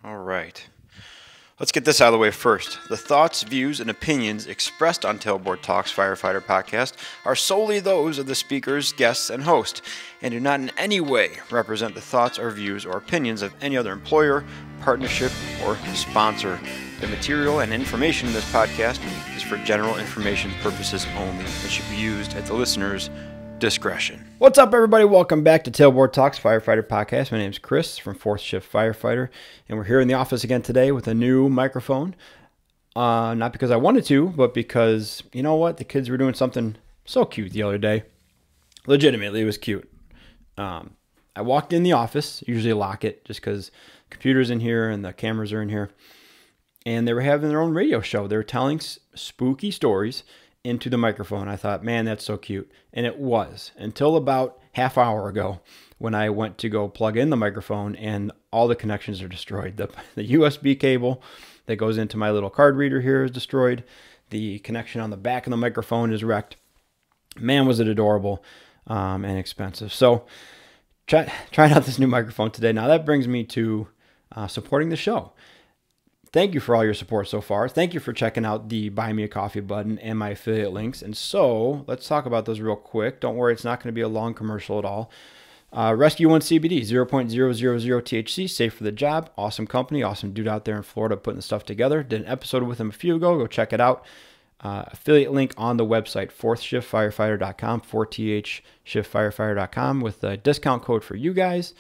All right. Let's get this out of the way first. The thoughts, views, and opinions expressed on Tailboard Talks Firefighter Podcast are solely those of the speakers, guests, and host, and do not in any way represent the thoughts or views or opinions of any other employer, partnership, or sponsor. The material and information in this podcast is for general information purposes only and should be used at the listener's discretion. What's up, everybody? Welcome back to Tailboard Talks Firefighter Podcast. My name is Chris from 4th Shift Firefighter, and we're here in the office again today with a new microphone. Not because I wanted to, but because, you know what? The kids were doing something so cute the other day. Legitimately, it was cute. I walked in the office, usually lock it just because computer's in here and the cameras are in here, and they were having their own radio show. They were telling spooky stories into the microphone. I thought, man, that's so cute. And it was, until about half hour ago when I went to go plug in the microphone and all the connections are destroyed. The USB cable that goes into my little card reader here is destroyed. The connection on the back of the microphone is wrecked. Man, was it adorable and expensive. So trying out this new microphone today. Now that brings me to supporting the show. Thank you for all your support so far. Thank you for checking out the Buy Me a Coffee button and my affiliate links. And so let's talk about those real quick. Don't worry, it's not going to be a long commercial at all. Rescue One CBD, 0.000 THC, safe for the job. Awesome company, awesome dude out there in Florida putting the stuff together. Did an episode with him a few ago. Go check it out. Affiliate link on the website, 4thshiftfirefighter.com, 4thshiftfirefighter.com with a discount code for you guys.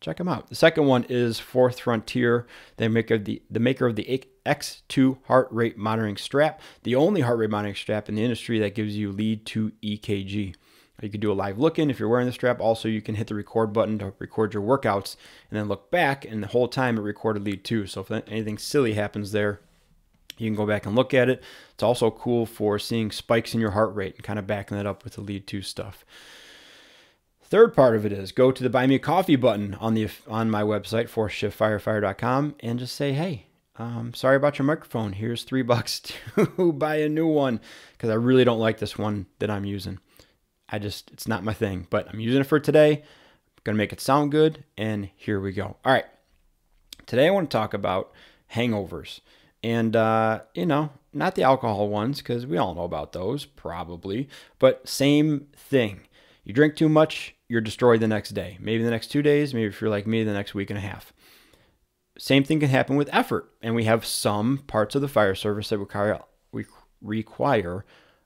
Check them out. The second one is Fourth Frontier. They make the maker of the X2 heart rate monitoring strap, the only heart rate monitoring strap in the industry that gives you lead to EKG. You can do a live look-in if you're wearing the strap. Also, you can hit the record button to record your workouts and then look back, and the whole time it recorded lead 2. So if anything silly happens there, you can go back and look at it. It's also cool for seeing spikes in your heart rate and kind of backing that up with the lead 2 stuff. Third part of it is go to the Buy Me a Coffee button on my website, 4thshiftfirefighter.com, and just say, hey, sorry about your microphone. Here's $3 to buy a new one because I really don't like this one that I'm using. It's not my thing, but I'm using it for today. I'm going to make it sound good, and here we go. All right. Today I want to talk about hangovers and, not the alcohol ones because we all know about those probably, but same thing. You drink too much, you're destroyed the next day. Maybe the next 2 days, maybe if you're like me, the next week and a half. Same thing can happen with effort. And we have some parts of the fire service that require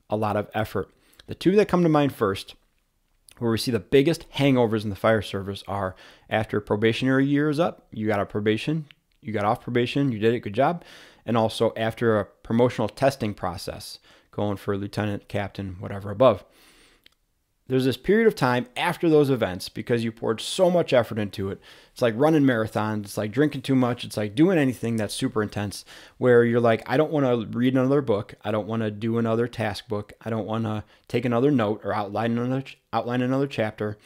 a lot of effort. The two that come to mind first, where we see the biggest hangovers in the fire service, are after a probationary year is up, you got a probation, you got off probation, you did it, good job. And also after a promotional testing process, going for lieutenant, captain, whatever above. There's this period of time after those events because you poured so much effort into it. It's like running marathons. It's like drinking too much. It's like doing anything that's super intense where you're like, I don't want to read another book. I don't want to do another task book. I don't want to take another note or outline another chapter.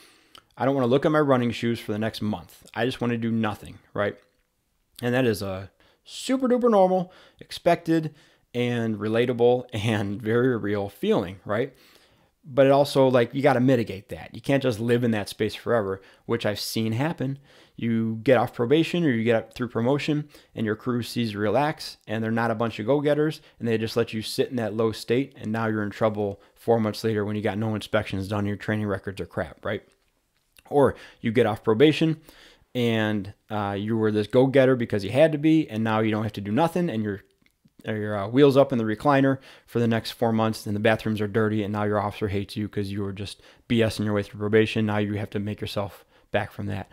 I don't want to look at my running shoes for the next month. I just want to do nothing, right? And that is a super duper normal, expected, and relatable and very real feeling, right? But it also, you got to mitigate that. You can't just live in that space forever, which I've seen happen. You get off probation or you get up through promotion and your crew sees you relax and they're not a bunch of go-getters and they just let you sit in that low state and now you're in trouble 4 months later when you got no inspections done, your training records are crap, right? Or you get off probation and you were this go-getter because you had to be and now you don't have to do nothing and your wheels up in the recliner for the next 4 months and the bathrooms are dirty and now your officer hates you because you were just BSing your way through probation. Now you have to make yourself back from that.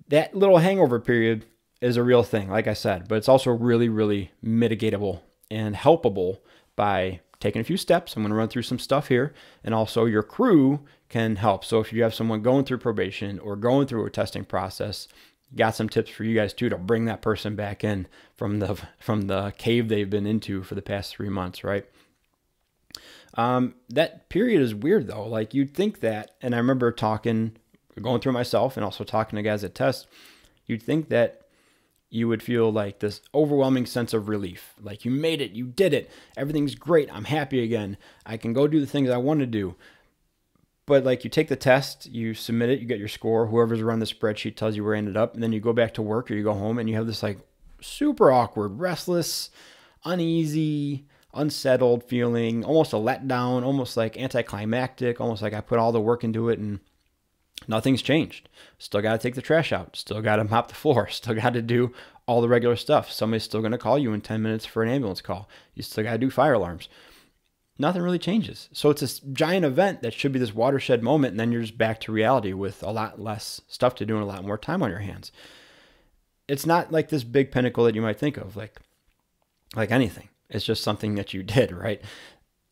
That little hangover period is a real thing, like I said, but it's also really, really mitigatable and helpable by taking a few steps. I'm going to run through some stuff here, and also your crew can help. So if you have someone going through probation or going through a testing process, got some tips for you guys too to bring that person back in from the cave they've been into for the past 3 months, right? That period is weird though. Like you'd think that, and I remember going through myself and also talking to guys at test, you'd think that you would feel like this overwhelming sense of relief. Like you made it, you did it, everything's great, I'm happy again, I can go do the things I want to do. But like you take the test, you submit it, you get your score, whoever's run the spreadsheet tells you where it ended up, and then you go back to work or you go home and you have this like super awkward, restless, uneasy, unsettled feeling, almost a letdown, almost like anticlimactic, almost like I put all the work into it and nothing's changed. Still got to take the trash out, still got to mop the floor, still got to do all the regular stuff. Somebody's still going to call you in 10 minutes for an ambulance call. You still got to do fire alarms. Nothing really changes. So it's this giant event that should be this watershed moment, and then you're just back to reality with a lot less stuff to do and a lot more time on your hands. It's not like this big pinnacle that you might think of, like anything. It's just something that you did, right?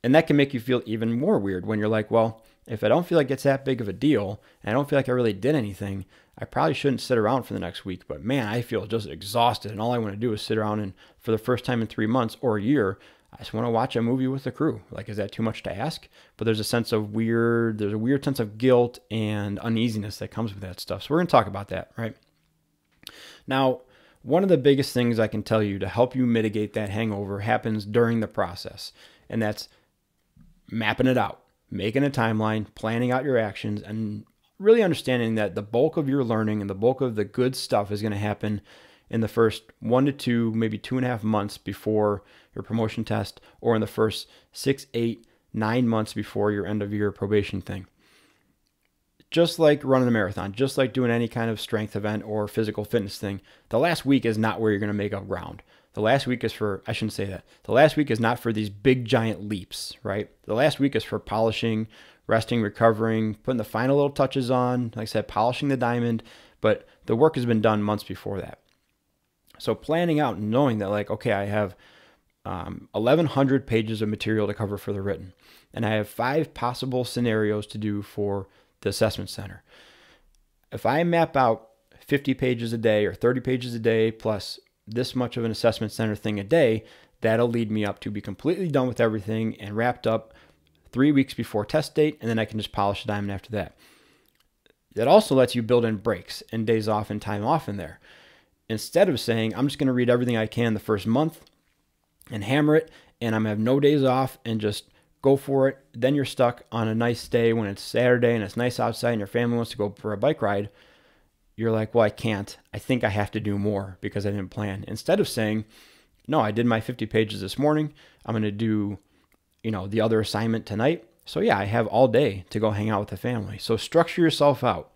And that can make you feel even more weird when you're like, well, if I don't feel like it's that big of a deal, and I don't feel like I really did anything, I probably shouldn't sit around for the next week. But man, I feel just exhausted, and all I want to do is sit around and for the first time in 3 months or a year, I just want to watch a movie with the crew. Like, is that too much to ask? But there's a weird sense of guilt and uneasiness that comes with that stuff. So we're going to talk about that, right? Now, one of the biggest things I can tell you to help you mitigate that hangover happens during the process. And that's mapping it out, making a timeline, planning out your actions, and really understanding that the bulk of your learning and the bulk of the good stuff is going to happen in the first 1 to 2, maybe 2.5 months before your promotion test, or in the first 6, 8, 9 months before your end of year probation thing. Just like running a marathon, just like doing any kind of strength event or physical fitness thing, the last week is not where you're going to make up ground. The last week is for, I shouldn't say that. The last week is not for these big giant leaps, right? The last week is for polishing, resting, recovering, putting the final little touches on, like I said, polishing the diamond, but the work has been done months before that. So planning out and knowing that, like, okay, I have 1,100 pages of material to cover for the written, and I have 5 possible scenarios to do for the assessment center. If I map out 50 pages a day or 30 pages a day plus this much of an assessment center thing a day, that'll lead me up to be completely done with everything and wrapped up 3 weeks before test date, and then I can just polish the diamond after that. That also lets you build in breaks and days off and time off in there. Instead of saying, I'm just going to read everything I can the first month and hammer it, and I'm going to have no days off and just go for it. Then you're stuck on a nice day when it's Saturday and it's nice outside and your family wants to go for a bike ride. You're like, well, I can't. I think I have to do more because I didn't plan. Instead of saying, no, I did my 50 pages this morning. I'm going to do, the other assignment tonight. So yeah, I have all day to go hang out with the family. So structure yourself out.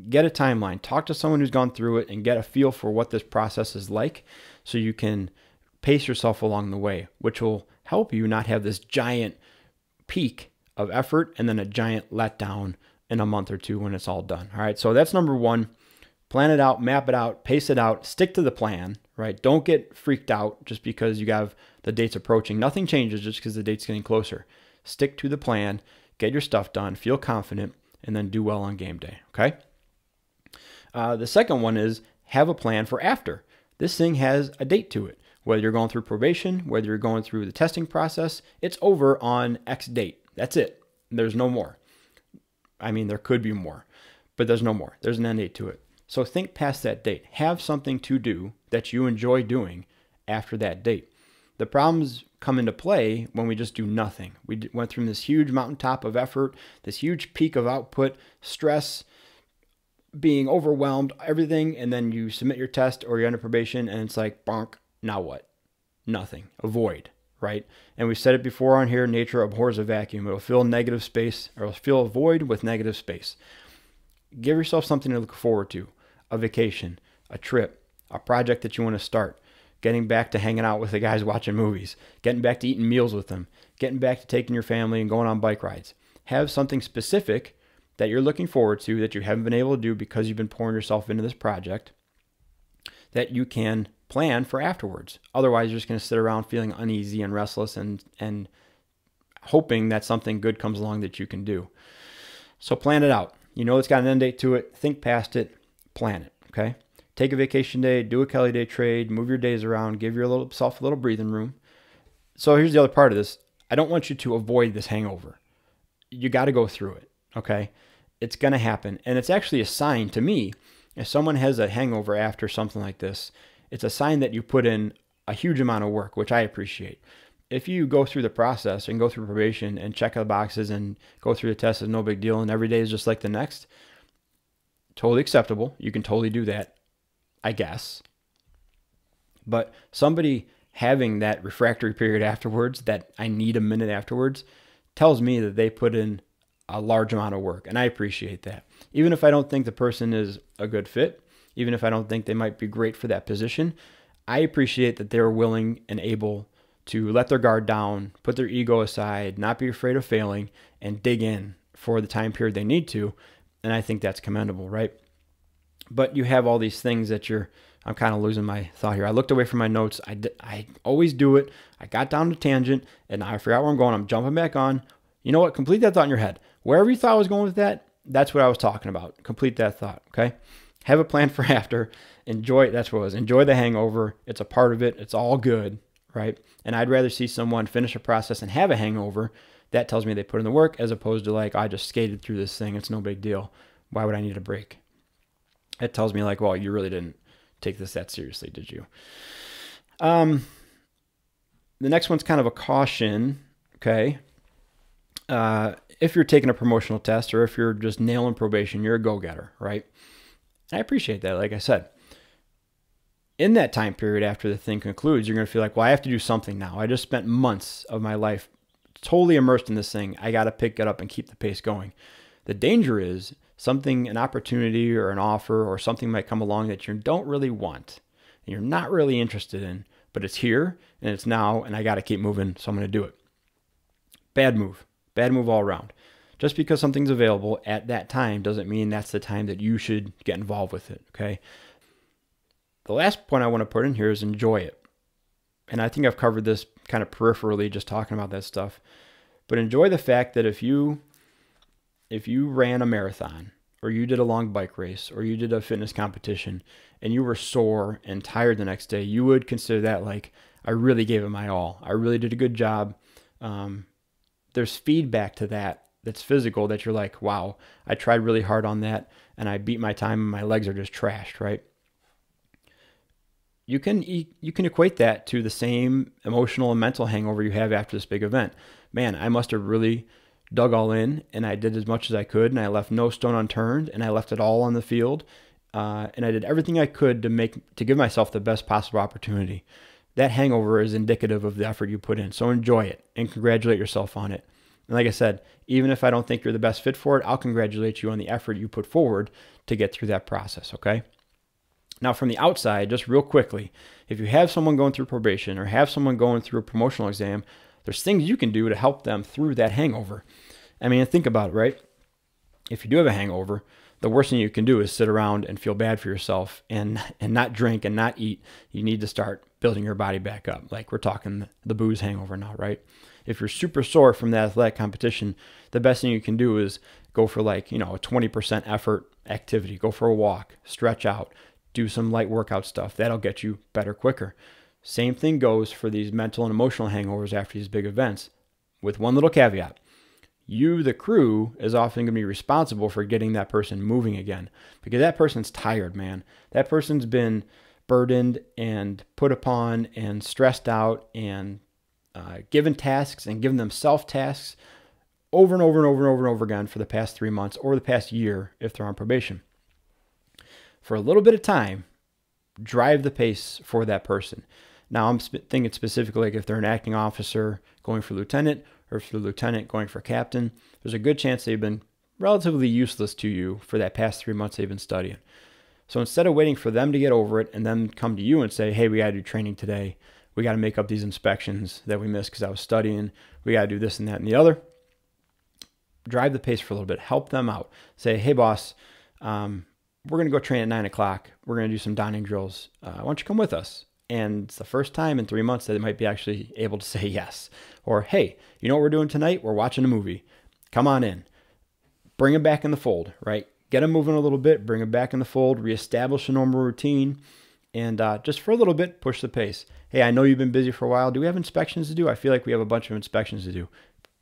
Get a timeline. Talk to someone who's gone through it and get a feel for what this process is like so you can pace yourself along the way, which will help you not have this giant peak of effort and then a giant letdown in a month or two when it's all done. All right. So that's number 1. Plan it out, map it out, pace it out, stick to the plan, right? Don't get freaked out just because you have the dates approaching. Nothing changes just because the date's getting closer. Stick to the plan, get your stuff done, feel confident, and then do well on game day. Okay. The second one is have a plan for after. This thing has a date to it. Whether you're going through probation, whether you're going through the testing process, it's over on X date. That's it. There's no more. I mean, there could be more, but there's no more. There's an end date to it. So think past that date. Have something to do that you enjoy doing after that date. The problems come into play when we just do nothing. We went through this huge mountaintop of effort, this huge peak of output, stress, being overwhelmed, everything, and then you submit your test or you're under probation and it's like, bonk, now what? Nothing. Avoid, right? And we said it before on here, nature abhors a vacuum. It'll fill negative space, or it'll fill a void with negative space. Give yourself something to look forward to. A vacation, a trip, a project that you want to start, getting back to hanging out with the guys watching movies, getting back to eating meals with them, getting back to taking your family and going on bike rides. Have something specific that you're looking forward to that you haven't been able to do because you've been pouring yourself into this project that you can plan for afterwards. Otherwise, you're just going to sit around feeling uneasy and restless and hoping that something good comes along that you can do. So plan it out. It's got an end date to it. Think past it. Plan it, okay? Take a vacation day, do a Kelly Day trade, move your days around, give yourself a little breathing room. So here's the other part of this. I don't want you to avoid this hangover. You got to go through it, okay? It's going to happen. And it's actually a sign to me, if someone has a hangover after something like this, it's a sign that you put in a huge amount of work, which I appreciate. if you go through the process and go through probation and check the boxes and go through the test is no big deal and every day is just like the next, totally acceptable. You can totally do that, I guess. But somebody having that refractory period afterwards, that I need a minute afterwards, tells me that they put in a large amount of work, and I appreciate that. Even if I don't think the person is a good fit, even if I don't think they might be great for that position, I appreciate that they're willing and able to let their guard down, put their ego aside, not be afraid of failing, and dig in for the time period they need to. And I think that's commendable, right? But you have all these things that I'm kind of losing my thought here. I looked away from my notes. I always do it. I got down to tangent, and now I forgot where I'm going. I'm jumping back on. You know what? Complete that thought in your head. Wherever you thought I was going with that, that's what I was talking about. Complete that thought, okay? Have a plan for after. Enjoy, that's what it was. Enjoy the hangover. It's a part of it. It's all good, right? And I'd rather see someone finish a process and have a hangover. That tells me they put in the work, as opposed to like, I just skated through this thing. It's no big deal. Why would I need a break? It tells me like, well, you really didn't take this that seriously, did you? The next one's kind of a caution, okay? If you're taking a promotional test or if you're just nailing probation, you're a go-getter, right? And I appreciate that, like I said. In that time period after the thing concludes, you're going to feel like, well, I have to do something now. I just spent months of my life totally immersed in this thing. I got to pick it up and keep the pace going. The danger is an opportunity or an offer or something might come along that you don't really want and you're not really interested in, but it's here and it's now and I got to keep moving, so I'm going to do it. Bad move all around. Just because something's available at that time doesn't mean that's the time that you should get involved with it, okay? The last point I want to put in here is enjoy it. And I think I've covered this kind of peripherally just talking about that stuff. But enjoy the fact that if you ran a marathon or you did a long bike race or you did a fitness competition and you were sore and tired the next day, you would consider that like, I really gave it my all. I really did a good job. There's feedback to that that's physical that you're like, wow, I tried really hard on that and I beat my time and my legs are just trashed, right? You can equate that to the same emotional and mental hangover you have after this big event. Man, I must have really dug all in and I did as much as I could and I left no stone unturned and I left it all on the field. And I did everything I could to give myself the best possible opportunity. That hangover is indicative of the effort you put in. So enjoy it and congratulate yourself on it. And like I said, even if I don't think you're the best fit for it, I'll congratulate you on the effort you put forward to get through that process, okay? Now, from the outside, just real quickly, if you have someone going through probation or have someone going through a promotional exam, there's things you can do to help them through that hangover. I mean, think about it, right? If you do have a hangover, the worst thing you can do is sit around and feel bad for yourself and not drink and not eat. You need to start building your body back up. Like we're talking the booze hangover now, right? If you're super sore from that athletic competition, the best thing you can do is go for like, a 20% effort activity. Go for a walk, stretch out, do some light workout stuff. That'll get you better quicker. Same thing goes for these mental and emotional hangovers after these big events, with one little caveat. You, the crew, is often going to be responsible for getting that person moving again because that person's tired, man. That person's been burdened and put upon and stressed out and given tasks and given themselves tasks over and over and over and over and over again for the past 3 months or the past year if they're on probation. For a little bit of time, drive the pace for that person. Now, I'm thinking specifically like if they're an acting officer going for lieutenant or if they're lieutenant going for captain, there's a good chance they've been relatively useless to you for that past 3 months they've been studying. So instead of waiting for them to get over it and then come to you and say, hey, we got to do training today. We got to make up these inspections that we missed because I was studying. We got to do this and that and the other. Drive the pace for a little bit. Help them out. Say, hey, boss, we're going to go train at 9 o'clock. We're going to do some donning drills. Why don't you come with us? And it's the first time in 3 months that they might be actually able to say yes. Or, hey, you know what we're doing tonight? We're watching a movie. Come on in. Bring them back in the fold, right? Get them moving a little bit, bring them back in the fold, reestablish a normal routine, and just for a little bit, push the pace. Hey, I know you've been busy for a while. Do we have inspections to do? I feel like we have a bunch of inspections to do.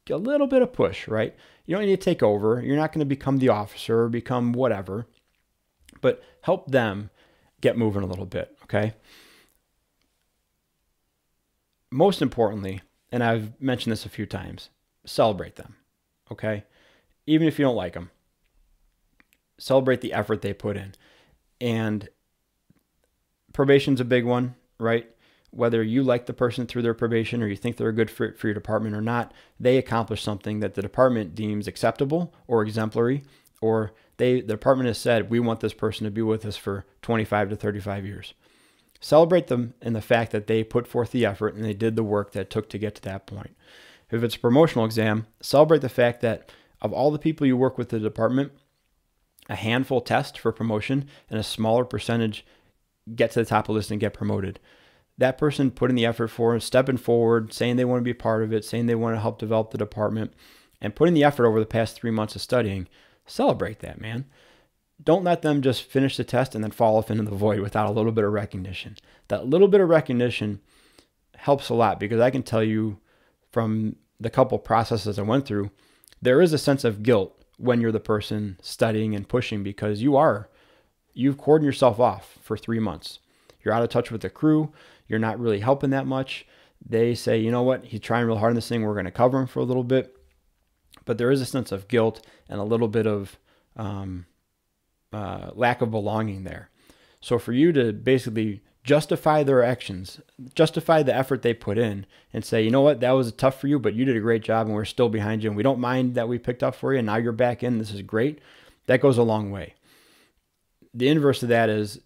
Get a little bit of push, right? You don't need to take over. You're not going to become the officer or become whatever, but help them get moving a little bit, okay? Most importantly, and I've mentioned this a few times, celebrate them, okay? Even if you don't like them, celebrate the effort they put in. And probation's a big one, right? Whether you like the person through their probation or you think they're a good fit for your department or not, they accomplished something that the department deems acceptable or exemplary, or the department has said, we want this person to be with us for 25 to 35 years. Celebrate them in the fact that they put forth the effort and they did the work that it took to get to that point. If it's a promotional exam, celebrate the fact that of all the people you work with in the department, a handful test for promotion and a smaller percentage get to the top of the list and get promoted. That person put in the effort for it, stepping forward, saying they want to be part of it, saying they want to help develop the department, and putting the effort over the past 3 months of studying. Celebrate that, man. Don't let them just finish the test and then fall off into the void without a little bit of recognition. That little bit of recognition helps a lot, because I can tell you from the couple processes I went through, there is a sense of guilt when you're the person studying and pushing, because you've cordoned yourself off for 3 months. You're out of touch with the crew. You're not really helping that much. They say, you know what, he's trying real hard on this thing. We're going to cover him for a little bit. But there is a sense of guilt and a little bit of lack of belonging there. So for you to basically justify their actions, justify the effort they put in, and say, you know what, that was tough for you, but you did a great job and we're still behind you and we don't mind that we picked up for you and now you're back in, this is great. That goes a long way. The inverse of that is,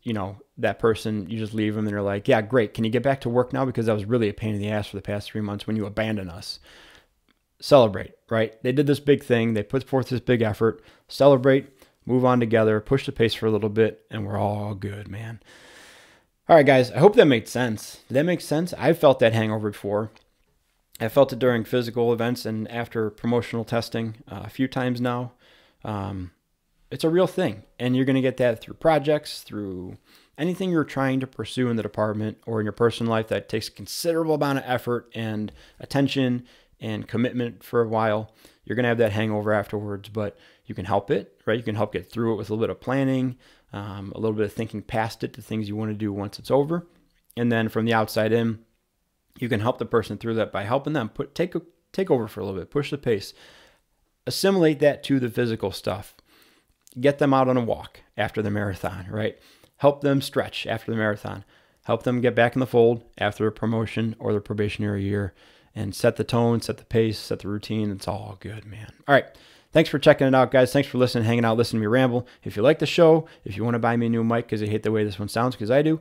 that person, you just leave them and they're like, yeah, great. Can you get back to work now? Because that was really a pain in the ass for the past 3 months when you abandoned us. Celebrate, right? They did this big thing. They put forth this big effort. Celebrate, move on together, push the pace for a little bit, and we're all good, man. All right, guys, I hope that made sense. Did that make sense? I've felt that hangover before. I felt it during physical events and after promotional testing a few times now. It's a real thing, and you're going to get that through projects, through anything you're trying to pursue in the department or in your personal life that takes a considerable amount of effort and attention and commitment for a while. You're going to have that hangover afterwards, but you can help it, right? You can help get through it with a little bit of planning, a little bit of thinking past it to things you want to do once it's over. And then from the outside in, you can help the person through that by helping them take over for a little bit, push the pace, assimilate that to the physical stuff. Get them out on a walk after the marathon, right? Help them stretch after the marathon. Help them get back in the fold after a promotion or their probationary year, and set the tone, set the pace, set the routine. It's all good, man. All right. Thanks for checking it out, guys. Thanks for listening, hanging out, listening to me ramble. If you like the show, if you want to buy me a new mic because you hate the way this one sounds, because I do,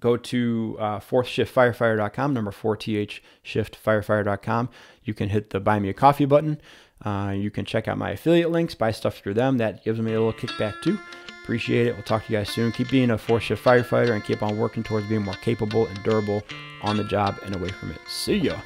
go to 4thshiftfirefighter.com, number 4thshiftfirefighter.com. You can hit the buy me a coffee button. You can check out my affiliate links, buy stuff through them. That gives me a little kickback too. Appreciate it. We'll talk to you guys soon. Keep being a 4th shift firefighter and keep on working towards being more capable and durable on the job and away from it. See ya.